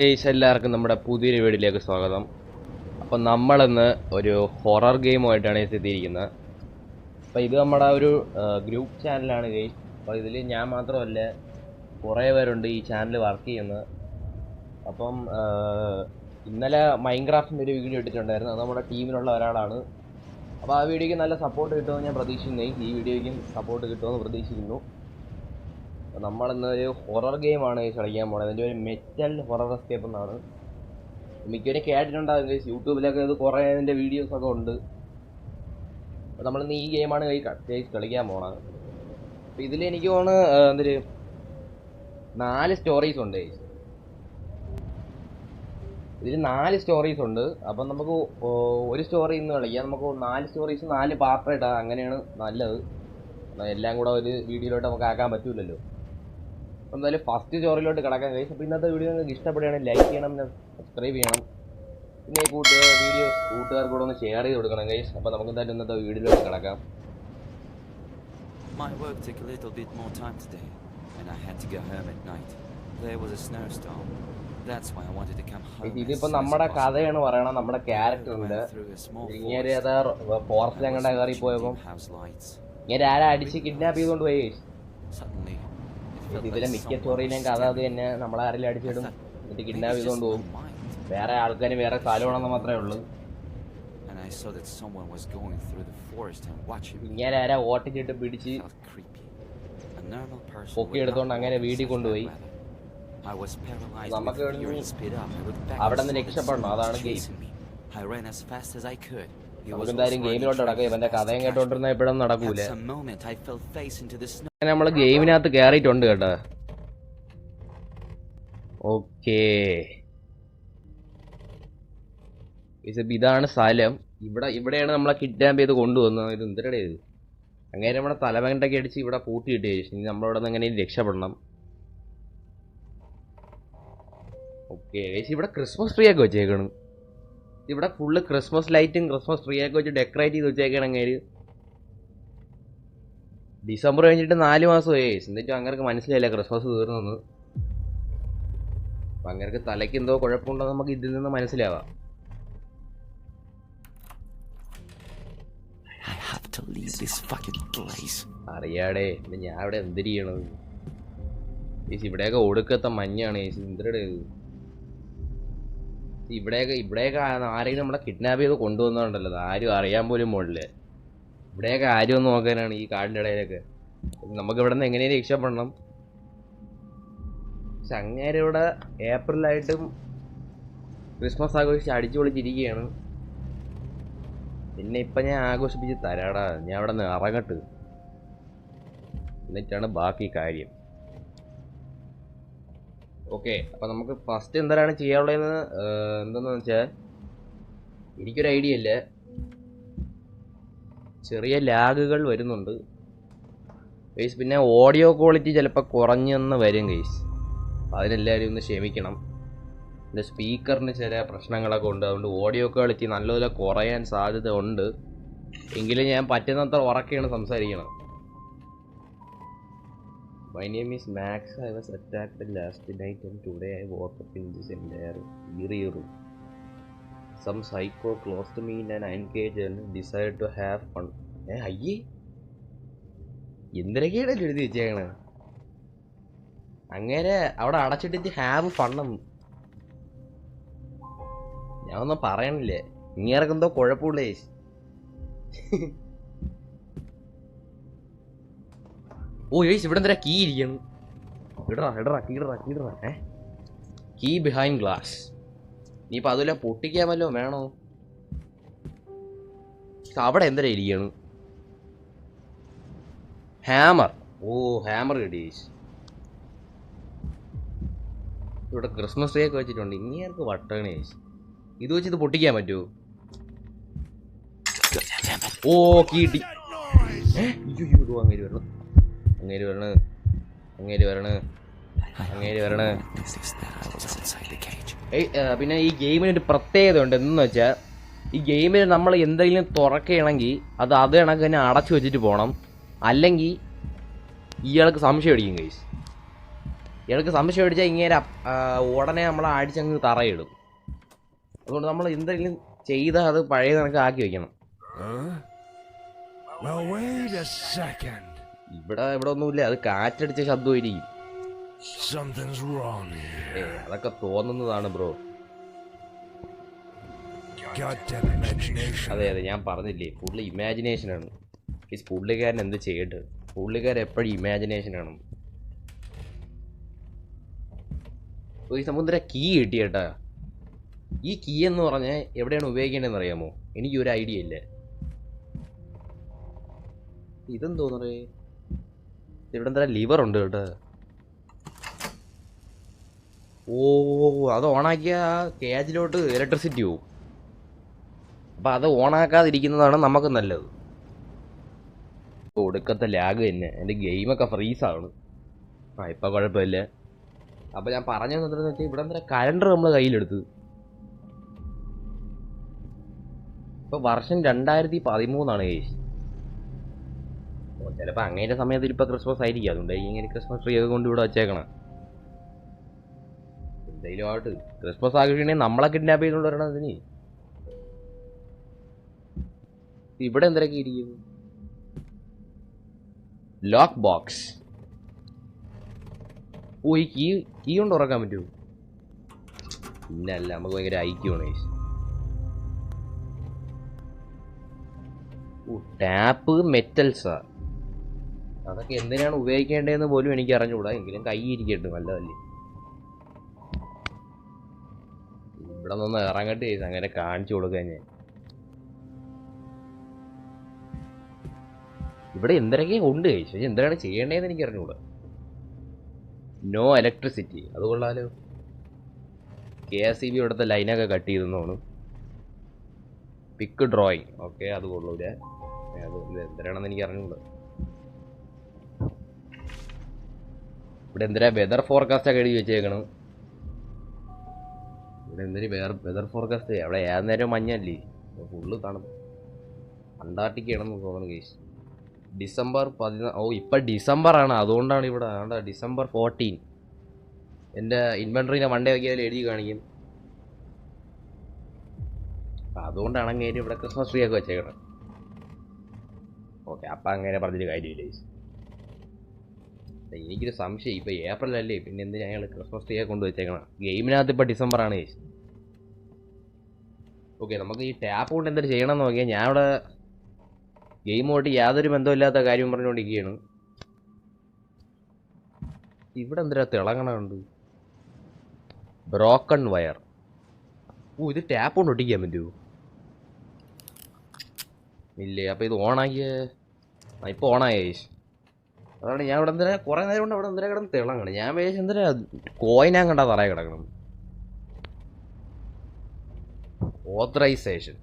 എല്ലാവർക്കും നമ്മുടെ പുതിയൊരു വീഡിയോയിലേക്ക് സ്വാഗതം. അപ്പം നമ്മളിന്ന് ഒരു ഹൊറർ ഗെയിമുമായിട്ടാണ് എത്തിയിരിക്കുന്നത്. അപ്പോൾ ഇത് നമ്മുടെ ഒരു ഗ്രൂപ്പ് ചാനലാണ് ഗെയിം. അപ്പോൾ ഇതിൽ ഞാൻ മാത്രമല്ല, കുറേ പേരുണ്ട് ഈ ചാനൽ വർക്ക് ചെയ്യുന്നത്. അപ്പം ഇന്നലെ മൈൻക്രാഫ്റ്റിൻ്റെ ഒരു വീഡിയോ ഇട്ടിട്ടുണ്ടായിരുന്നു. അത് നമ്മുടെ ടീമിലുള്ള ഒരാളാണ്. അപ്പോൾ ആ വീഡിയോയ്ക്ക് നല്ല സപ്പോർട്ട് കിട്ടുമെന്ന് ഞാൻ പ്രതീക്ഷിക്കുന്നു. ഈ വീഡിയോയ്ക്കും സപ്പോർട്ട് കിട്ടുമെന്ന് പ്രതീക്ഷിക്കുന്നു. നമ്മളിന്ന് ഒരു ഹൊറർ ഗെയിമാണ് കളിക്കാൻ പോകുന്നത്. അതിൻ്റെ ഒരു മെറ്റൽ ഹൊറർ എസ്കേപ്പ് എന്നാണ്. മിക്കവരും കേട്ടിട്ടുണ്ടാകും, യൂട്യൂബിലൊക്കെ ഇത് കുറേ അതിൻ്റെ വീഡിയോസൊക്കെ ഉണ്ട്. അപ്പോൾ നമ്മളിന്ന് ഈ ഗെയിമാണ് കളിക്കാൻ പോണത്. അപ്പോൾ ഇതിൽ എനിക്ക് തോന്നുന്നു എന്തൊരു 4 സ്റ്റോറീസ് ഉണ്ട്. ഇതിൽ 4 സ്റ്റോറീസ് ഉണ്ട്. അപ്പം നമുക്ക് ഒരു സ്റ്റോറി ഇന്ന് കളിക്കാം. നമുക്ക് 4 സ്റ്റോറീസ് 4 പാർട്ടായിട്ടാണ്, അങ്ങനെയാണ് നല്ലത്. എല്ലാം കൂടെ ഒരു വീഡിയോയിലോട്ട് നമുക്ക് ആക്കാൻ പറ്റൂലല്ലോ. എന്തായാലും ഫസ്റ്റ് സ്റ്റോറിയിലോട്ട് കിടക്കാൻ കഴിയും. അപ്പോൾ ഇന്നത്തെ വീഡിയോ നിങ്ങൾക്ക് ഇഷ്ടപ്പെടുകയാണെങ്കിൽ ലൈക്ക് ചെയ്യണം, സബ്സ്ക്രൈബ് ചെയ്യണം. പിന്നെ കൂട്ടുകാർക്ക് കൂടെ ഒന്ന് ഷെയർ ചെയ്ത് കൊടുക്കണം ഗൈസ്. അപ്പോൾ നമുക്ക് എന്തായാലും ഇന്നത്തെ വീഡിയോയിലോട്ട് കിടക്കാം. My work took a little bit more time today, and I had to go home at night. There was a snowstorm. That's why I wanted to come home. ഇതിപ്പോൾ നമ്മുടെ കഥയാണ് പറയണം. നമ്മുടെ ക്യാരക്ടറുണ്ട്. ഇങ്ങനെ ഏതാ ഫോറസ്റ്റിൽ എങ്ങോട്ടാ കയറി പോയപ്പോൾ ഇങ്ങനെ ആരാ അടിച്ച് കിഡ്നാപ്പ് ചെയ്തുകൊണ്ട് പോയി. ഇതിലെ മിക്ക സ്റ്റോറിയിലെയും കഥ അത് തന്നെ. നമ്മളാരെങ്കിലും അടിച്ചിടും, എന്നിട്ട് കിഡ്നാപ്പ് ചെയ്തുകൊണ്ട് പോകും. വേറെ ആൾക്കാർ വേറെ സ്ഥലമാണെന്ന് മാത്രമേ ഉള്ളൂ. ഇങ്ങനെ ആരാ ഓട്ടിച്ചിട്ട് പിടിച്ച് പൊക്കി എടുത്തോണ്ട് അങ്ങനെ വീട്ടിൽ കൊണ്ടുപോയി. നമുക്ക് അവിടെ നിന്ന് രക്ഷപ്പെടണം, അതാണ് ഗെയിം. എന്തായാലും ഗെയിമിലോട്ട് നടക്കുക. ഇവന്റെ കഥയും കേട്ടോണ്ടിരുന്ന എപ്പോഴും നടക്കൂല. നമ്മള് ഗെയിമിനകത്ത് കയറിയിട്ടുണ്ട് കേട്ടോ. ഓക്കേ, ഇതാണ് സ്ഥലം. ഇവിടെയാണ് നമ്മളെ കിഡ്നാപ്പ് ചെയ്ത് കൊണ്ടുവന്നത്. ഇത് എന്തിനാണ് ഇത്? അങ്ങനെ നമ്മുടെ തലവണ്ടൊക്കെ അടിച്ച് ഇവിടെ പൂട്ടിയിട്ട് ഇനി നമ്മളിവിടെ നിന്ന് എങ്ങനെയും രക്ഷപ്പെടണം. ഓക്കെ, ഇവിടെ ക്രിസ്മസ് ട്രീ ഒക്കെ വെച്ചേക്കണം. ഇവിടെ ഫുള്ള് ക്രിസ്മസ് ലൈറ്റും ക്രിസ്മസ് ട്രീ ഒക്കെ വെച്ച് ഡെക്കറേറ്റ് ചെയ്ത് വെച്ചേക്കണെങ്കിൽ ഡിസംബർ കഴിഞ്ഞിട്ട് 4 മാസമായി. എന്നിട്ടും അങ്ങനെയൊക്കെ മനസ്സിലായില്ല ക്രിസ്മസ് തീർന്നെന്ന്. അപ്പം അങ്ങനെയൊക്കെ തലയ്ക്ക് എന്തോ കുഴപ്പമുണ്ടെന്ന് നമുക്ക് ഇതിൽ നിന്ന് മനസ്സിലാവാം. അറിയാടേ, ഞാൻ ഇവിടെ എന്തിരി ചെയ്യണത്? ഇവിടെയൊക്കെ ഒടുക്കത്തെ മഞ്ഞാണ്. എന്തിരുടെ ഇവിടെയൊക്കെ ആരെങ്കിലും നമ്മളെ കിഡ്നാപ്പ് ചെയ്ത് കൊണ്ടുവന്നുണ്ടല്ലോ, ആരും അറിയാൻ പോലും പോണില്ല. ഇവിടെയൊക്കെ ആരും ഒന്ന് നോക്കാനാണ് ഈ കാടിൻ്റെ ഇടയിലൊക്കെ. നമുക്ക് ഇവിടെ നിന്ന് എങ്ങനെയും രക്ഷപ്പെടണം. പക്ഷെ അങ്ങേരെ ഇവിടെ ഏപ്രിലായിട്ടും ക്രിസ്മസ് ആഘോഷിച്ച് അടിച്ചു പൊളിച്ചിരിക്കുകയാണ്. പിന്നെ ഇപ്പം ഞാൻ ആഘോഷിപ്പിച്ച് തരാടാ. ഞാൻ അവിടെ നിന്ന് ഇറങ്ങട്ട്, എന്നിട്ടാണ് ബാക്കി കാര്യം. ഓക്കെ, അപ്പം നമുക്ക് ഫസ്റ്റ് എന്താണ് ചെയ്യാനുള്ളതെന്ന് എന്തെന്ന് വെച്ചാൽ, എനിക്കൊരു ഐഡിയ ഇല്ല. ചെറിയ ലാഗുകൾ വരുന്നുണ്ട് ഗൈസ്. പിന്നെ ഓഡിയോ ക്വാളിറ്റി ചിലപ്പോൾ കുറഞ്ഞെന്ന് വരും ഗൈസ്. അതിനെല്ലാവരും ഒന്ന് ക്ഷമിക്കണം. എൻ്റെ സ്പീക്കറിന് ചില പ്രശ്നങ്ങളൊക്കെ ഉണ്ട്. അതുകൊണ്ട് ഓഡിയോ ക്വാളിറ്റി നല്ലപോലെ കുറയാൻ സാധ്യത ഉണ്ട്. എങ്കിലും ഞാൻ പറ്റുന്നത്ര ഉറക്കെയാണ് സംസാരിക്കണം. My name is Max. I was attacked last night and today I woke up in this entire eerie room. Some psycho close to me in an cage and decided to have fun. അയ്യേ, എന്തൊക്കെയാണ് എഴുതി വെച്ചേക്കണ? അങ്ങനെ അവിടെ അടച്ചിട്ടിട്ട് have ഫണ്ണെന്ന് ഞാൻ ഒന്നും പറയണില്ലേ. ഇങ്ങേറൊക്കെ എന്തോ കുഴപ്പമില്ലേ? ഓ yes, ഇവിടെ എന്താ കീ ഇരിക്കണം? ഇടറാ കീ ബിഹൈൻഡ് ഗ്ലാസ്. ഇനിയിപ്പോൾ അതുമില്ല പൊട്ടിക്കാൻ വല്ലോ വേണോ? അവിടെ എന്താ ഇരിക്കണം? ഹാമർ. ഓ, ഹാമർ കിട്ടി. ഇവിടെ ക്രിസ്മസ് ട്രീ ഒക്കെ വെച്ചിട്ടുണ്ട്. ഇങ്ങേർക്ക് വട്ടണേ. ഇത് വെച്ച് ഇത് പൊട്ടിക്കാൻ പറ്റുമോ? ഓ, കീ കിട്ടി. അങ്ങേര് വരണ. പിന്നെ ഈ ഗെയിമിന് ഒരു പ്രത്യേകത ഉണ്ട്. എന്തെന്ന് വെച്ചാൽ, ഈ ഗെയിമിൽ നമ്മൾ എന്തെങ്കിലും തുറക്കുകയാണെങ്കിൽ അത് കണക്ക് തന്നെ അടച്ചു വെച്ചിട്ട് പോകണം. അല്ലെങ്കിൽ ഇയാൾക്ക് സംശയം അടിക്കും ഗൈസ്. ഇയാൾക്ക് സംശയം അടിച്ചാൽ ഇങ്ങനെ ഉടനെ നമ്മളെ അടിച്ചങ്ങ് തറയിടും. അതുകൊണ്ട് നമ്മൾ എന്തെങ്കിലും ചെയ്താൽ അത് പഴയ കണക്ക് ആക്കി വെക്കണം. ഇവിടെ ഒന്നുമില്ല, അത് കാറ്റടിച്ച ശബ്ദമായിരിക്കും. അതൊക്കെ തോന്നുന്നതാണ് ബ്രോ. അതെ ഞാൻ പറഞ്ഞില്ലേ, ഫുള്ള് ഇമാജിനേഷനാണ്. ഈ പുള്ളിക്കാരൻ എന്ത് ചെയ്യട്ടെ, പുള്ളിക്കാരൻ എപ്പോഴും ഇമാജിനേഷനാണ്. ഈ സമുദ്ര കീ കിട്ടിയേട്ടാ. ഈ കീ എന്ന് പറഞ്ഞാൽ എവിടെയാണ് ഉപയോഗിക്കേണ്ടതെന്ന് അറിയാമോ? എനിക്കൊരു ഐഡിയ ഇല്ല. ഇതെന്ന് തോന്നണേ, ഇവിടെ എന്താ ലിവർ ഉണ്ട് കേട്ടോ. ഓ, അത് ഓണാക്കിയ കേജിലോട്ട് ഇലക്ട്രിസിറ്റി പോവും. അപ്പം അത് ഓണാക്കാതിരിക്കുന്നതാണ് നമുക്ക് നല്ലത്. ഒടുക്കത്തെ ലാഗ് തന്നെ, എൻ്റെ ഗെയിമൊക്കെ ഫ്രീസാണ്. ഇപ്പം കുഴപ്പമില്ല. അപ്പം ഞാൻ പറഞ്ഞു തന്നിട്ടെന്ന് വെച്ചാൽ ഇവിടെ എന്താ കലണ്ടർ നമ്മൾ കയ്യിലെടുത്ത്. ഇപ്പം വർഷം 2013 കേസ്. ചിലപ്പോൾ അങ്ങനത്തെ സമയത്ത് ഇപ്പം ക്രിസ്മസ് ആയിരിക്കും. അതുകൊണ്ട് ഇങ്ങനെ ക്രിസ്മസ് ട്രീ ഒക്കെ കൊണ്ട് ഇവിടെ വച്ചേക്കണം. എന്തെങ്കിലും ആയിട്ട് ക്രിസ്മസ് ആഘോഷിക്കണേ നമ്മളെ കിഡ്നാപ്പ് ചെയ്തുകൊണ്ട് വരണം. അതിന് ഇവിടെ എന്തൊക്കെ ഇരിക്കും? Lock box. ഓ, ഈ കീ കൊണ്ട് ഉറക്കാൻ പറ്റുമോ? പിന്നല്ല, നമുക്ക് ഭയങ്കര ഐക്യമാണ്. ടാപ്പ് മെറ്റൽസാ. അതൊക്കെ എന്തിനാണ് ഉപയോഗിക്കേണ്ടതെന്ന് പോലും എനിക്ക് അറിഞ്ഞുകൂടാ. എങ്കിലും കൈ ഇരിക്കട്ടെ, നല്ലതല്ലേ. ഇവിടെ നിന്ന് ഇറങ്ങട്ടെ, അങ്ങനെ കാണിച്ചു കൊടുക്കാൻ ഞാൻ. ഇവിടെ എന്തൊക്കെ ഉണ്ട് കഴിച്ചു, പക്ഷെ എന്തിനാണ് ചെയ്യേണ്ടതെന്ന് എനിക്ക് അറിഞ്ഞുകൂടാ. നോ ഇലക്ട്രിസിറ്റി, അത് കൊള്ളാലോ. KSEB ഇവിടുത്തെ ലൈനൊക്കെ കട്ട് ചെയ്തെന്നാണ്. പിക്ക് ഡ്രോയിങ്, ഓക്കെ, അത് കൊള്ളൂല. അത് എന്തിനാണെന്ന് എനിക്ക് അറിഞ്ഞുകൂടാ. ഇവിടെ എന്തിനാ വെതർ ഫോർകാസ്റ്റ് ഒക്കെ എഴുതി വെച്ചേക്കണം. ഇവിടെ എന്തിനു വെതർ ഫോർകാസ്റ്റ്? അവിടെ ഏത് നേരം മഞ്ഞല്ലേ, ഫുള്ള് തണുപ്പ്. അന്റാർട്ടിക്കയാണെന്ന് തോന്നുന്നു കേസ്. December 14. ഓ, ഇപ്പം ഡിസംബറാണ്, അതുകൊണ്ടാണ് ഇവിടെ December 14. എൻ്റെ ഇൻവെൻട്രീനെ വണ്ടേ വയ്ക്കിയാൽ എഴുതി കാണിക്കും. അതുകൊണ്ടാണ് അങ്ങനെ ഇവിടെ ക്രിസ്മസ് ട്രീ ഒക്കെ വെച്ചേക്കണം. ഓക്കെ, അപ്പം അങ്ങനെ പറഞ്ഞൊരു കാര്യമില്ല. എനിക്കൊരു സംശയം, ഇപ്പം ഏപ്രിലല്ലേ, പിന്നെ എന്തിനാ ഞങ്ങൾ ക്രിസ്മസ് ട്രീ ഒക്കെ കൊണ്ട് വെച്ചേക്കണം? ഗെയിമിനകത്ത് ഇപ്പം ഡിസംബറാണ്. ഓക്കെ, നമുക്ക് ഈ ടാപ്പ് കൊണ്ട് എന്തൊരു ചെയ്യണമെന്ന് നോക്കിയാൽ ഞാൻ ഇവിടെ ഗെയിമുമായിട്ട് യാതൊരു ബന്ധമില്ലാത്ത കാര്യം പറഞ്ഞുകൊണ്ടിരിക്കുകയാണ്. ഇവിടെ എന്തിനാ തിളങ്ങണുണ്ട്? Broken wire. ഓ, ഇത് ടാപ്പ് കൊണ്ട് ഒട്ടിക്കാൻ പറ്റുമോ? ഇല്ലേ. അപ്പം ഇത് ഓണാക്കിയ ഇപ്പോൾ ഓണായ ചേച്ചി. അതാണ് ഞാൻ ഇവിടെ എന്തിനാ കുറേ നേരം കൊണ്ട് അവിടെ എന്തിനാ കിടന്ന് തിളങ്ങണം. ഞാൻ വിചാരിച്ചു എന്തിനാ കോയിനാ കണ്ടാ തറയെ കിടക്കണം. ഓത്തറൈസേഷൻ.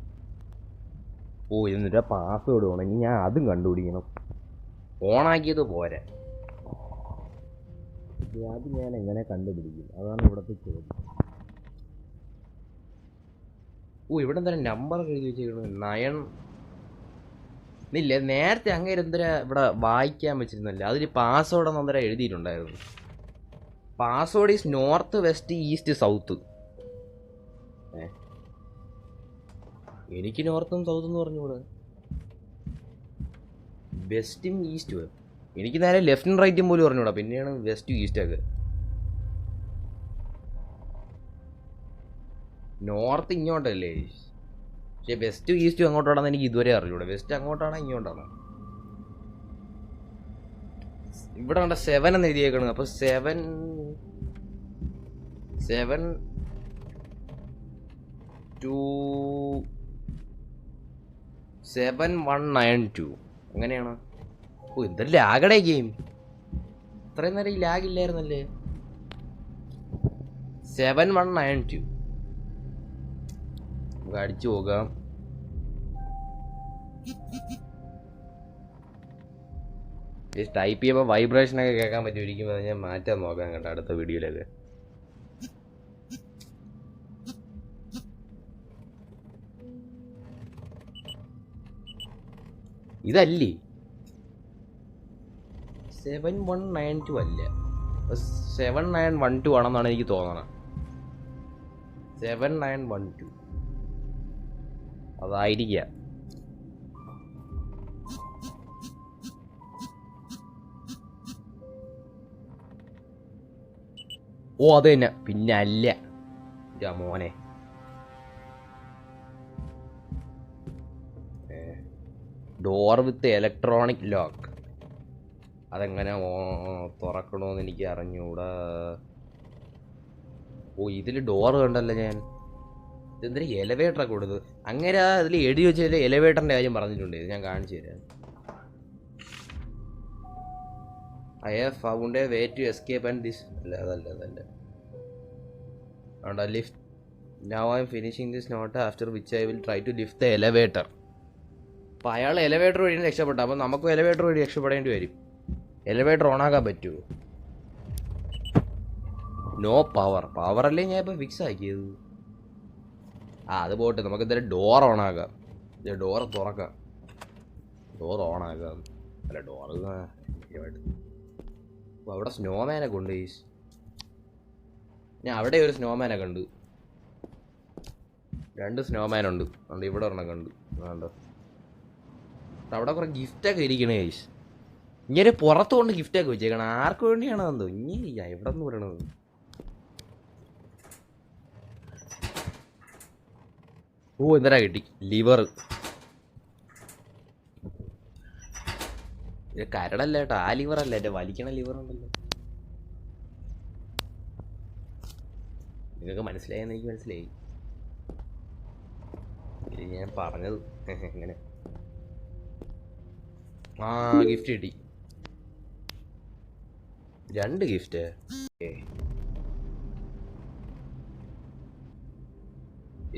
ഓ, എന്നിട്ട് പാസ്വേഡ് വേണമെങ്കിൽ ഞാൻ അതും കണ്ടുപിടിക്കണം. ഓണാക്കിയത് പോരെ, അത് ഞാൻ എങ്ങനെ കണ്ടുപിടിക്കും? അതാണ് ഇവിടുത്തെ ചോദ്യം. ഓ, ഇവിടെ എന്താ നമ്പർ എഴുതി വെച്ചിരിക്കുന്നത്? 9 ഇല്ല. നേരത്തെ അങ്ങനെ എന്തിനാ ഇവിടെ വായിക്കാൻ വെച്ചിരുന്നല്ലേ, അതിൽ പാസ്വേഡ് എന്ന് അന്നേരം എഴുതിയിട്ടുണ്ടായിരുന്നു. Password is north west east south. എനിക്ക് നോർത്തും സൗത്തും എന്ന് പറഞ്ഞുകൂടെ? വെസ്റ്റും ഈസ്റ്റും. എനിക്ക് നേരെ ലെഫ്റ്റും റൈറ്റും പോലും പറഞ്ഞുകൂടാ, പിന്നെയാണ് വെസ്റ്റും ഈസ്റ്റൊക്കെ. നോർത്ത് ഇങ്ങോട്ടല്ലേ, പക്ഷെ വെസ്റ്റും ഈസ്റ്റും അങ്ങോട്ടാണെന്ന് എനിക്ക് ഇതുവരെ അറിഞ്ഞൂടാ. വെസ്റ്റ് അങ്ങോട്ടാണോ ഇങ്ങോട്ടാണോ? ഇവിടെ കണ്ട 7 എന്ന് എഴുതിയേക്കണം. അപ്പൊ 7 2 7192 അങ്ങനെയാണ്. ഓ, എന്തൊരു ലാഗടേ ഗെയിം. ഇത്രയും നേരം ഈ ലാഗ് ഇല്ലായിരുന്നല്ലേ. 7192 നമുക്ക് അടിച്ചു പോകാം. ടൈപ്പ് ചെയ്യുമ്പോൾ വൈബ്രേഷനൊക്കെ കേൾക്കാൻ പറ്റുമായിരിക്കും. അത് ഞാൻ മാറ്റാൻ നോക്കാം കേട്ടോ അടുത്ത വീഡിയോയിലൊക്കെ. ഇതല്ലേ 7192 അല്ല. 7912 ആണെന്നാണ് എനിക്ക് തോന്നണത്. 7912 അതായിരിക്കാം. ഓ അത് തന്നെ, പിന്നെ അല്ല മോനെ. ഡോർ വിത്ത് ഇലക്ട്രോണിക് ലോക്ക്. അതെങ്ങനെ തുറക്കണമെന്ന് എനിക്ക് അറിഞ്ഞൂടാ. ഓ ഇതിൽ ഡോർ കണ്ടല്ലോ ഞാൻ. ഇതെന്തൊരു എലവേറ്ററൊക്കെ കൊടുത്തു. അങ്ങനെ അതിൽ എഴുതി വെച്ചാൽ എലവേറ്ററിൻ്റെ കാര്യം പറഞ്ഞിട്ടുണ്ട്. ഇത് ഞാൻ കാണിച്ചു തരാം. I have found a way to escape and this. അതല്ല. Lift. Now I am finishing this note after which I will try to lift the elevator. അപ്പോൾ അയാൾ എലവേറ്റർ വഴിയാണ് രക്ഷപ്പെട്ടത്. അപ്പോൾ നമുക്കും എലവേറ്റർ വഴി രക്ഷപ്പെടേണ്ടി വരും. എലവേറ്റർ ഓണാക്കാൻ പറ്റുമോ? നോ പവർ അല്ലേ ഞാൻ ഇപ്പോൾ ഫിക്സ് ആക്കിയത്. അത് പോട്ടെ, നമുക്ക് എന്തായാലും ഡോർ ഓണാക്കാം. ഡോർ തുറക്കാം. ഡോർ ഓണാക്കാം. അല്ല ഡോർ അപ്പോൾ അവിടെ സ്നോമാനൊക്കെ ഉണ്ട്. ഞാൻ അവിടെ ഒരു സ്നോമാനെ കണ്ടു. 2 സ്നോമാനുണ്ട്. അതുകൊണ്ട് ഇവിടെ ഒരെണ്ണം കണ്ടു. വേണ്ട അവിടെ കുറേ ഗിഫ്റ്റൊക്കെ ഇരിക്കണേ ഗൈസ്. ഇങ്ങനെ പുറത്ത് കൊണ്ട് ഗിഫ്റ്റൊക്കെ വെച്ചേക്കണം. ആർക്ക് വേണ്ടിയാണോ എന്തോ ഇങ്ങനെ എവിടെ നിന്ന് പറയണത്. ഓ എന്തരാ കിട്ടി? ലിവർ. കരടല്ല കേട്ടോ, ആ ലിവറല്ല, എൻ്റെ വലിക്കണ ലിവർ ഉണ്ടല്ലോ. നിങ്ങൾക്ക് മനസ്സിലായെന്ന് എനിക്ക് മനസ്സിലായി. ഞാൻ പറഞ്ഞത് എങ്ങനെ. ഗിഫ്റ്റ് കിട്ടി. 2 ഗിഫ്റ്റ്.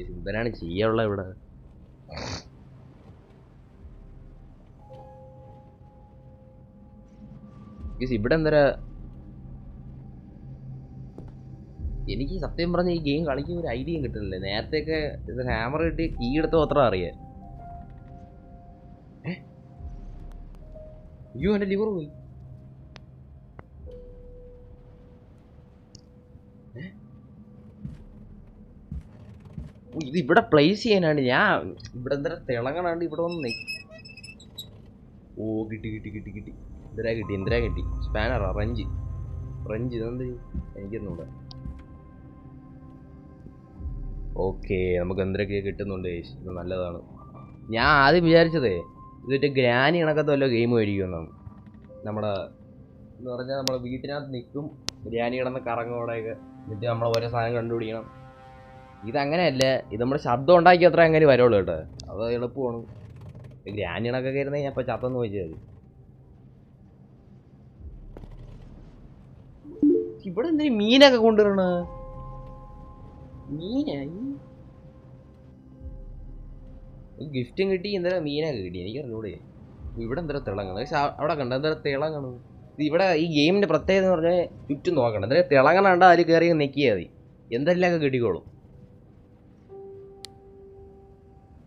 എന്തിനാണ് ചെയ്യാനുള്ള ഇവിടെ? ഇവിടെ എന്തരാ? എനിക്ക് സത്യം പറഞ്ഞ ഈ ഗെയിം കളിക്കുന്ന ഒരു ഐഡിയയും കിട്ടുന്നില്ല. നേരത്തെയൊക്കെ ഇത് ഹാമർ കിട്ടി കീ എടുത്ത് അത്ര അറിയാം. അയ്യോ എൻ്റെ ലിവർ പോയി. ഇത് ഇവിടെ പ്ലേസ് ചെയ്യാനാണ്. ഞാൻ ഇവിടെ എന്താ തിളങ്ങണാണ്ട് ഇവിടെ ഒന്ന്. ഓ കിട്ടി. എന്തിനാ കിട്ടി? സ്പാനറാ? റഞ്ച് ഇതെന്ത്? എനിക്കൊന്നുകൂടെ. ഓക്കെ, നമുക്ക് എന്തൊക്കെ കിട്ടുന്നുണ്ട്. ഇത് നല്ലതാണ്. ഞാൻ ആദ്യം വിചാരിച്ചതേ ഇതിട്ട് ഗ്രാനി കണക്കത്തെ വല്ല ഗെയിം മേടിക്കുമെന്നാണ്. നമ്മുടെ എന്ന് പറഞ്ഞാൽ നമ്മളെ വീട്ടിനകത്ത് നിൽക്കും, ഗ്രാനി കിടന്ന് കറങ്ങോടെയൊക്കെ, എന്നിട്ട് നമ്മൾ ഓരോ സാധനം കണ്ടുപിടിക്കണം. ഇതങ്ങനെയല്ല. ഇത് നമ്മുടെ ശബ്ദം ഉണ്ടാക്കി അത്ര അങ്ങനെ വരുള്ളൂ കേട്ടോ. അത് എളുപ്പമാണ്. ഗ്രാനി കണക്കൊക്കെ ഇരുന്നേ ഞാൻ ഇപ്പോൾ ചത്തെന്ന് ചോദിച്ചാൽ മതി. ഇവിടെ എന്തെങ്കിലും മീനൊക്കെ കൊണ്ടുവരണ? മീനായി ഗിഫ്റ്റും കിട്ടി. എന്തായാലും മീനൊക്കെ കിട്ടി. എനിക്ക് അറിഞ്ഞൂടെ ഇവിടെ എന്താ തിളങ്ങണം. പക്ഷെ അവിടെ കണ്ട എന്താ തിളങ്ങണം. ഇവിടെ ഈ ഗെയിമിന്റെ പ്രത്യേകത എന്ന് പറഞ്ഞാൽ ചുറ്റും നോക്കണം. എന്തായാലും തിളങ്ങണണ്ട അതിൽ കയറി നെക്കിയാൽ മതി, എന്തെല്ലാം കിട്ടിക്കോളും.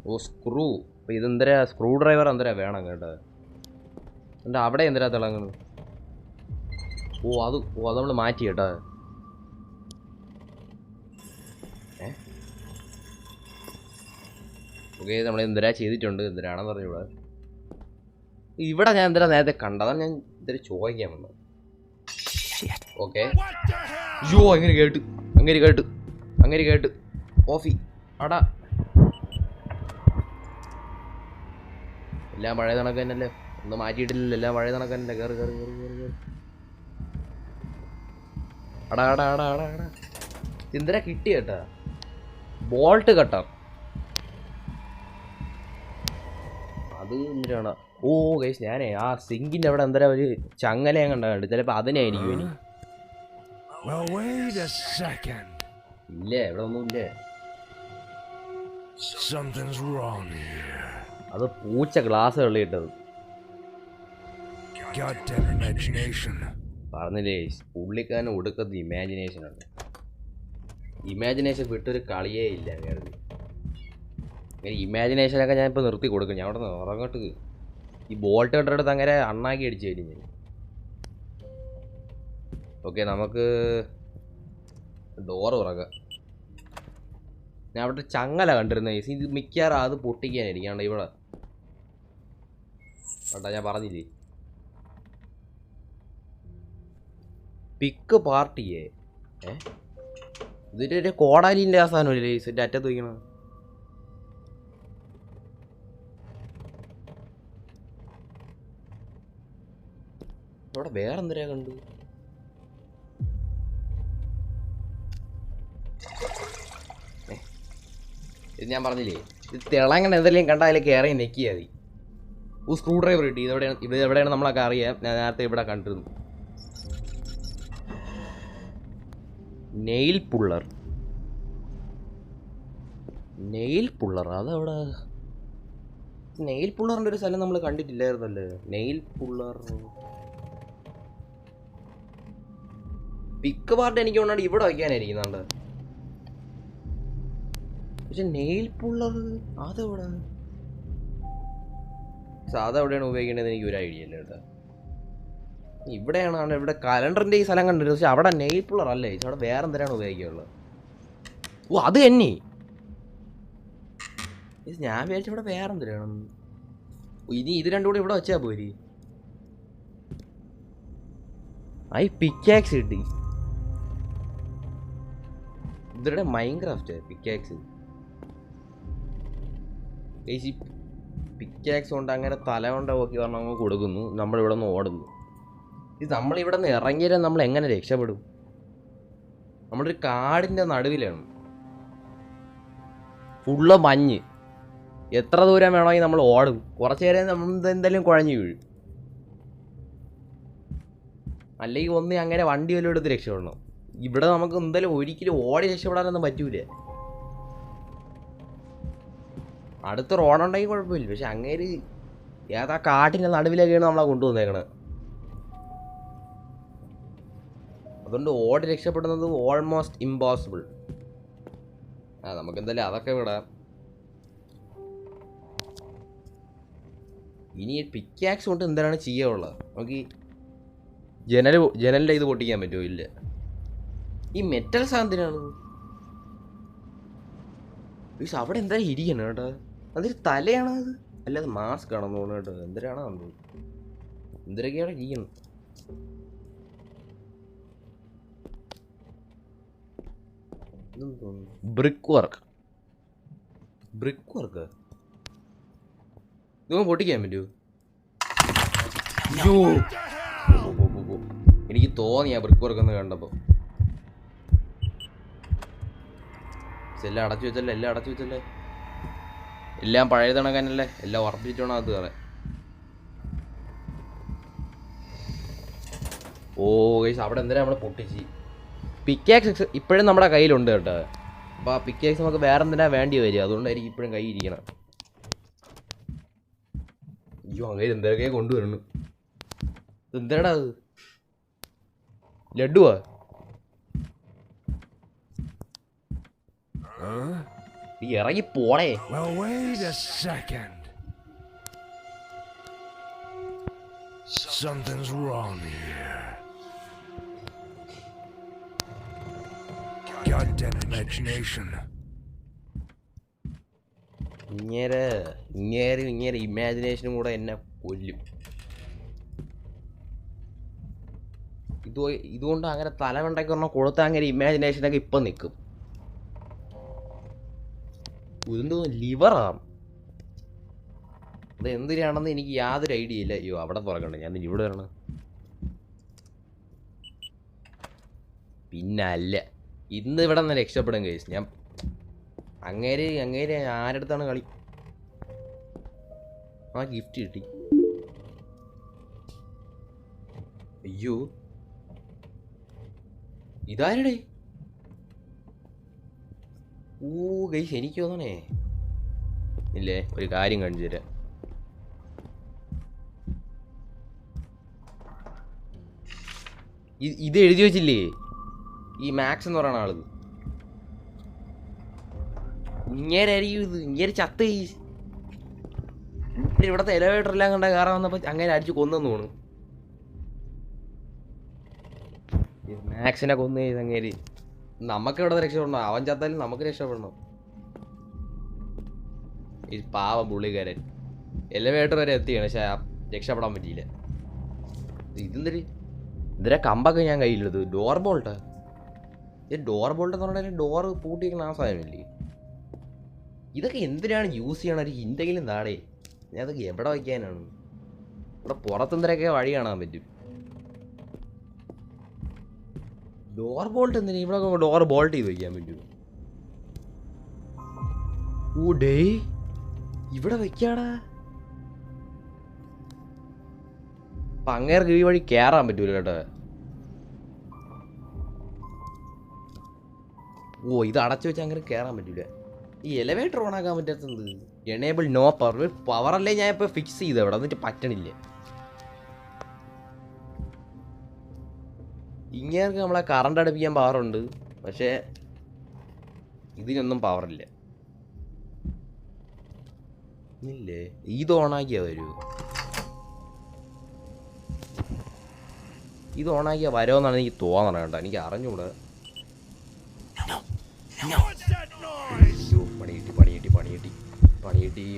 ഓ സ്ക്രൂ. അപ്പൊ ഇതെന്തരാ? സ്ക്രൂ ഡ്രൈവർ എന്തരാ വേണം കേട്ടോ. എന്താ അവിടെ എന്തരാ തിളങ്ങണം? അത് നമ്മൾ മാറ്റി കേട്ടോ. ഓക്കെ, നമ്മൾ എന്തിനാ ചെയ്തിട്ടുണ്ട്, എന്തിനാണെന്ന് പറഞ്ഞൂടെ. ഇവിടെ ഞാൻ എന്തിനാ നേരത്തെ കണ്ടതാണ്. ഞാൻ എന്തിനാ ചോദിക്കാൻ വന്നത്. ഓക്കെ. അയ്യോ അങ്ങനെ കേട്ട് ഓഫി അടാ. എല്ലാം പഴയ കണക്ക് തന്നെയല്ലേ, ഒന്നും മാറ്റിയിട്ടില്ലല്ലോ. എല്ലാം പഴയ കണക്ക് തന്നെ. കയറി അടാ. എന്തിനാ കിട്ടി കേട്ടാ? Bolt cutter. അത് എന്തിനാണ്? ഓ ഗൈസ്, ഞാനേ ആ സിങ്കിന്റെ അവിടെ എന്തരാ ഒരു ചങ്ങലയും കണ്ടുണ്ട്. ചിലപ്പോ അതിനായിരിക്കും ഇനി. ഇല്ലേ, ഇവിടെ ഒന്നും ഇല്ലേ. അത് പൂച്ച ഗ്ലാസ് തള്ളിയിട്ടത്. പറഞ്ഞില്ലേ, പുള്ളിക്കാരന് ഒടുക്കത്ത് ഇമാജിനേഷൻ ഉണ്ട്. ഇമാജിനേഷൻ വിട്ടൊരു കളിയേ ഇല്ല. ഇമാജിനേഷനൊക്കെ ഞാൻ ഇപ്പോൾ നിർത്തി കൊടുക്കും. ഞാൻ അവിടെ നിന്ന് ഉറങ്ങോട്ട് ഈ ബോൾട്ട് കണ്ടെടുത്ത് അങ്ങനെ അണ്ണാക്കി അടിച്ചു കഴിഞ്ഞു. ഓക്കെ, നമുക്ക് ഡോറ് തുറക്കാം. ഞാൻ അവിടെ ചങ്ങല കണ്ടിരുന്ന കേസ്, ഇത് മിക്കവാറും അത് പൊട്ടിക്കാനായിരിക്കും. കണ്ട ഇവിടെ കേട്ടാ, ഞാൻ പറഞ്ഞില്ലേ പിക്ക് പാർട്ടിയെ. ഇതിൻ്റെ കോടാലിൻ്റെ ആ സാധനമല്ലേ ഇതിൻ്റെ അറ്റത്ത് വയ്ക്കണം. ഇവിടെ വേറെന്തിനാ കണ്ടു? ഇത് ഞാൻ പറഞ്ഞില്ലേ, ഇത് തിളങ്ങനെ എന്തെങ്കിലും കണ്ടാൽ അതിൽ കയറി നെക്കിയാൽ മതി. ഒരു സ്ക്രൂ ഡ്രൈവർ കിട്ടി. ഇതെവിടെയാണ് നമ്മളൊക്കെ അറിയാം. ഞാൻ നേരത്തെ ഇവിടെ കണ്ടിരുന്നു. നെയിൽ പുള്ളർ അതെവിടെ? നെയിൽ പുള്ളറിൻ്റെ ഒരു സ്ഥലം നമ്മൾ കണ്ടിട്ടില്ലായിരുന്നല്ലേ. നെയിൽ പുള്ളർ പിക്ക് പാർട്ട് എനിക്ക് കൊണ്ടാണ് ഇവിടെ വയ്ക്കാനായിരിക്കുന്നുണ്ട്. പക്ഷെ നെയിൽ പുള്ളർ അതെവിടെ? അതെവിടെയാണ് ഉപയോഗിക്കേണ്ടത് എനിക്ക് ഒരു ഐഡിയ ഇല്ല കേട്ടോ. ഇവിടെയാണ്. ഇവിടെ കലണ്ടറിൻ്റെ ഈ സ്ഥലം കണ്ടിരുന്നു. പക്ഷെ അവിടെ നെയിൽ പുള്ളർ അല്ലേ, അവിടെ വേറെ എന്തിനാണ് ഉപയോഗിക്കാനുള്ളത്? ഓ അത് തന്നെ. ഞാൻ വിചാരിച്ചു ഇവിടെ വേറെ എന്തിനാണ്. ഇനി ഇത് രണ്ടും കൂടി ഇവിടെ വെച്ചാൽ പോരി. പിക്കാക്സ് കിട്ടി. ഇതിവിടെ മൈൻക്രാഫ്റ്റ് പിക്കാക്സ്. പിക്കാക്സ് കൊണ്ട് അങ്ങനെ തല കൊണ്ട് നോക്കി പറഞ്ഞാൽ അങ്ങ് കൊടുക്കുന്നു. നമ്മളിവിടെ നിന്ന് ഓടുന്നു. ഇത് നമ്മളിവിടെ നിന്ന് ഇറങ്ങിയാലും നമ്മൾ എങ്ങനെ രക്ഷപ്പെടും? നമ്മളൊരു കാടിൻ്റെ നടുവിലാണ്, ഫുള്ള് മഞ്ഞ്. എത്ര ദൂരം വേണമെങ്കിൽ നമ്മൾ ഓടും. കുറച്ച് നേരം നമ്മൾ എന്തായാലും കുഴഞ്ഞു വീഴും. അല്ലെങ്കിൽ ഒന്ന് അങ്ങനെ വണ്ടി വല്ലതും എടുത്ത് രക്ഷപ്പെടണം. ഇവിടെ നമുക്ക് എന്തായാലും ഒരിക്കലും ഓടി രക്ഷപ്പെടാനൊന്നും പറ്റൂല. അടുത്ത റോഡുണ്ടെങ്കിൽ കുഴപ്പമില്ല. പക്ഷെ അങ്ങേര് ഏതാ കാട്ടിൻ്റെ നടുവിലേക്കാണ് നമ്മളെ കൊണ്ടുവന്നേക്കണത്. അതുകൊണ്ട് ഓടി രക്ഷപ്പെടുന്നത് ഓൾമോസ്റ്റ് ഇമ്പോസിബിൾ. നമുക്കെന്തായാലും അതൊക്കെ വിടാം. ഇനി പിക്കാക്സ് കൊണ്ട് എന്താണ് ചെയ്യാനുള്ളത്? നമുക്ക് ജനലിൻ്റെ ഇത് പൊട്ടിക്കാൻ പറ്റുമോ? ഇല്ല. ഈ മെറ്റൽ സാധനത്തിനാണ്. അവിടെ എന്താ ഇരിക്കണം കേട്ടോ. അതൊരു തലയാണോ അത്? അല്ലാതെ മാസ്ക് ആണെന്ന് തോന്നുന്നു കേട്ടോ. എന്തിനാണോ എന്തിനൊക്കെയാണ് ഇരിക്കുന്നത്? ബ്രിക്ക് വർക്ക് ഇതൊന്നും പൊട്ടിക്കാൻ പറ്റുമോ? എനിക്ക് തോന്നിയാ ബ്രിക്ക് വർക്ക് ഒന്ന് കണ്ടപ്പോ. എല്ലാം അടച്ചു വെച്ചല്ലേ. എല്ലാം പഴയ തണക്കാനല്ലേ. എല്ലാം ഉറപ്പിച്ചിട്ടാണോ അത് വേറെ? ഓ ഗയ്സ്, അവിടെ എന്തിനാ നമ്മളെ പൊട്ടിച്ച്? പിക്കാക്സ് ഇപ്പോഴും നമ്മുടെ കയ്യിലുണ്ട് കേട്ടോ. അപ്പോൾ ആ പിക്കാക്സ് നമുക്ക് വേറെ എന്തിനാ വേണ്ടി വരിക. അതുകൊണ്ടായിരിക്കും ഇപ്പോഴും കൈ ഇരിക്കണം. അയ്യോ അങ്ങനെ എന്തൊക്കെ കൊണ്ടുവരണം. എന്താടാ അത്? ലഡുവാ? നീ ഇറങ്ങി പോണേ. Something's wrong here. Goddamn imagination. ഇങ്ങനെ ഇമാജിനേഷനും കൂടെ എന്നെ കൊല്ലും. ഇതുകൊണ്ട് അങ്ങനെ തലമുണ്ടാക്കി പറഞ്ഞാൽ കൊടുത്ത അങ്ങനെ ഇമാജിനേഷനൊക്കെ ഇപ്പം നിൽക്കും. ഇതെന്തോ ലിവറാണ്. അത് എന്തിനാണെന്ന് എനിക്ക് യാതൊരു ഐഡിയ ഇല്ല. അയ്യോ അവിടെ തുറക്കണ്ട, ഞാൻ ഇവിടെ വരണം. പിന്നല്ല, ഇന്ന് ഇവിടെ നിന്ന് രക്ഷപ്പെടും കേസ്. ഞാൻ അങ്ങേര് ആരടുത്താണ് കളി? ആ ഗിഫ്റ്റ് കിട്ടി. അയ്യോ ഇതാരുടെ? ഓ ഗൈസ്, എനിക്ക് തോന്നണേ ഇല്ലേ, ഒരു കാര്യം കാണിച്ചു തരാം. ഇത് എഴുതി വെച്ചില്ലേ ഈ മാക്സ് എന്ന് പറയുന്ന ആള്? ഇങ്ങേരായിരിക്കും ഇത്. ഇങ്ങനെ ചത്ത് ഇവിടത്തെ എലവേറ്റർ എല്ലാം കണ്ട കയറാൻ വന്നപ്പോ അങ്ങനെ അടിച്ച് കൊന്നെന്ന് തോന്നുന്നു. മാക്സിനെ കൊന്നു ചെയ്തങ്ങേരി നമുക്ക് ഇവിടെ രക്ഷപ്പെടണം. അവൻ ചത്താലും നമുക്ക് രക്ഷപ്പെടണം. ഈ പാവം പുള്ളിക്കാരൻ എലിവേറ്റർ വരെ എത്തിയാണ്, പക്ഷെ രക്ഷപ്പെടാൻ പറ്റിയില്ല. ഇതെന്തൊരു ഇതിലെ കമ്പൊക്കെ ഞാൻ കയ്യിലെടുത്തു. ഡോർ ബോൾട്ടാ. ഇത് ഡോർ ബോൾട്ട് എന്ന് പറഞ്ഞാൽ ഡോറ് പൂട്ടിയിരിക്കുന്ന ആ സാധനമില്ലേ? ഇതൊക്കെ എന്തിനാണ് യൂസ് ചെയ്യണ? ഒരു ഹിന്റെങ്കിലും താടേ. ഞാൻ അതൊക്കെ എവിടെ വയ്ക്കാനാണ്? ഇവിടെ പുറത്തെന്തിനൊക്കെ വഴി കാണാൻ പറ്റും. ഡോർ ബോൾട്ട് എന്തിനാ? ഇവിടെ ഡോർ ബോൾട്ട് ചെയ്ത് വയ്ക്കാൻ പറ്റുമോ? ഓ ഡേ, ഇവിടെ വെക്കാടാ. അപ്പൊ അങ്ങേർക്ക് ഈ വഴി കയറാൻ പറ്റൂല കേട്ടോ. ഓ, ഇത് അടച്ചു വെച്ചാൽ അങ്ങനെ കയറാൻ പറ്റൂല. ഈ എലിവേറ്റർ ഓൺ ആക്കാൻ പറ്റാത്തത് എനേബിൾ നോ പവർ. പവറല്ലേ ഞാൻ ഇപ്പൊ ഫിക്സ് ചെയ്ത് അവിടെ എന്നിട്ട് പറ്റണില്ല. ഇങ്ങേർക്ക് നമ്മളെ കറണ്ട് അടുപ്പിക്കാൻ പവറുണ്ട്, പക്ഷേ ഇതിനൊന്നും പവറില്ല. ഇല്ലേ, ഇത് ഓണാക്കിയാ വരൂ. ഇത് ഓണാക്കിയാൽ വരുമെന്നാണ് എനിക്ക് തോന്നണം കേട്ടോ. എനിക്ക് അറിഞ്ഞൂടാ.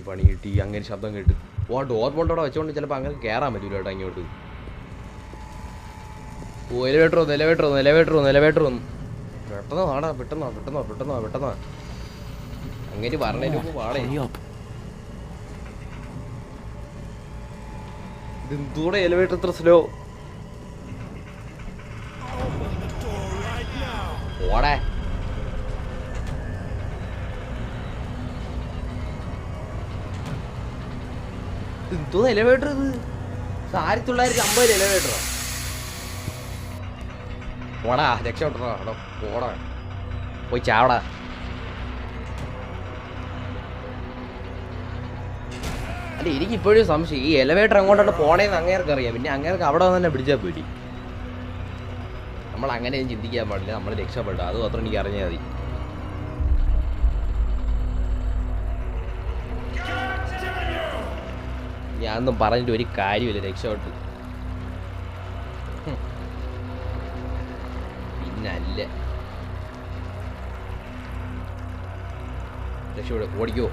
പണി കിട്ടി അങ്ങനെ ശബ്ദം കേട്ട്. ഓ, ഡോർ ബോൾട്ടോടെ വെച്ചോണ്ട് ചിലപ്പോൾ അങ്ങനെ കയറാൻ പറ്റൂല കേട്ടോ ഇങ്ങോട്ട്. ഓ, എലിവേറ്റർ വന്നു. പെട്ടെന്ന് വാടാ, പെട്ടെന്ന് അങ്ങനെ പറഞ്ഞതിന് മുമ്പ് വാടേ. ഇതെന്തൂടെ എലിവേറ്റർ ഇത്ര സ്ലോ? ഓടേ. എന്തോ എലിവേറ്റർ ഇത്? 1950 എലിവേറ്ററാ. ഓടാ, രക്ഷപ്പെട്ടോ. ഓടാ, പോയി ചാവടാ. അല്ല, എനിക്ക് ഇപ്പോഴും സംശയം, ഈ എലിവേറ്റർ അങ്ങോട്ടാണ് പോണേന്ന് അങ്ങേർക്ക് അറിയാം. പിന്നെ അങ്ങേർക്ക് അവിടെ വന്ന് തന്നെ പിടിച്ചാൽ പേടി. നമ്മൾ അങ്ങനെയും ചിന്തിക്കാൻ പാടില്ല. നമ്മൾ രക്ഷപ്പെടുക, അത് മാത്രം എനിക്ക് അറിഞ്ഞാൽ മതി. ഞാനൊന്നും പറഞ്ഞിട്ട് ഒരു കാര്യമില്ല. രക്ഷപ്പെട്ടു. പിന്നല്ല, രക്ഷപ്പെടും. ഓടിക്കോ.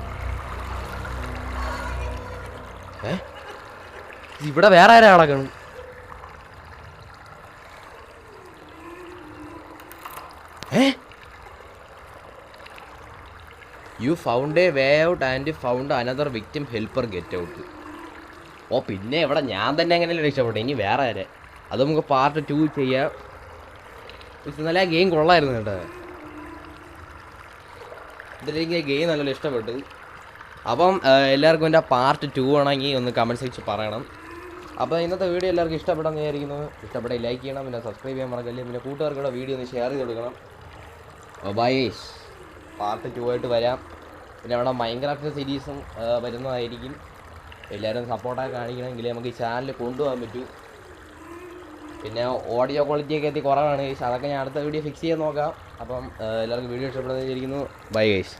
ഇവിടെ വേറെ ആരാ നടക്കണം? You found a way out and found another victim helper get out. ഓ, പിന്നെ ഇവിടെ ഞാൻ തന്നെ എങ്ങനെയല്ലേ രക്ഷപ്പെട്ടു? ഇനി വേറെ ആരെ? അത് നമുക്ക് പാർട്ട് 2 ചെയ്യാം. നല്ല ഗെയിം കൊള്ളായിരുന്നു കേട്ടോ. ഇതിലെനിക്ക് ഗെയിം നല്ലപോലെ ഇഷ്ടപ്പെട്ടു. അപ്പം എല്ലാവർക്കും എൻ്റെ പാർട്ട് 2 ആണെങ്കിൽ ഒന്ന് കമൻറ്റ് സെക്ഷൻ പറയണം. അപ്പോൾ ഇന്നത്തെ വീഡിയോ എല്ലാവർക്കും ഇഷ്ടപ്പെടാമെന്ന് വിചാരിക്കുന്നു. ഇഷ്ടപ്പെട്ടെങ്കിൽ ലൈക്ക് ചെയ്യണം, പിന്നെ സബ്സ്ക്രൈബ് ചെയ്യാൻ മറക്കല്ലേ. പിന്നെ കൂട്ടുകാർക്കൂടെ വീഡിയോ ഒന്ന് ഷെയർ ചെയ്ത് കൊടുക്കണം. ബൈ. പാർട്ട് 2 ആയിട്ട് വരാം. പിന്നെ അവിടെ മൈൻക്രാഫ്റ്റ് സീരീസും വരുന്നതായിരിക്കും. എല്ലാവരും സപ്പോർട്ടായി കാണിക്കണമെങ്കിൽ നമുക്ക് ഈ ചാനൽ കൊണ്ടുപോകാൻ പറ്റൂ. പിന്നെ ഓഡിയോ ക്വാളിറ്റിയൊക്കെ എത്തി കുറവാണ്. അതൊക്കെ ഞാൻ അടുത്ത വീഡിയോ ഫിക്സ് ചെയ്യാൻ നോക്കാം. അപ്പം എല്ലാവർക്കും വീഡിയോ ഇഷ്ടപ്പെടുന്നതായിരിക്കുന്നു. Bye guys.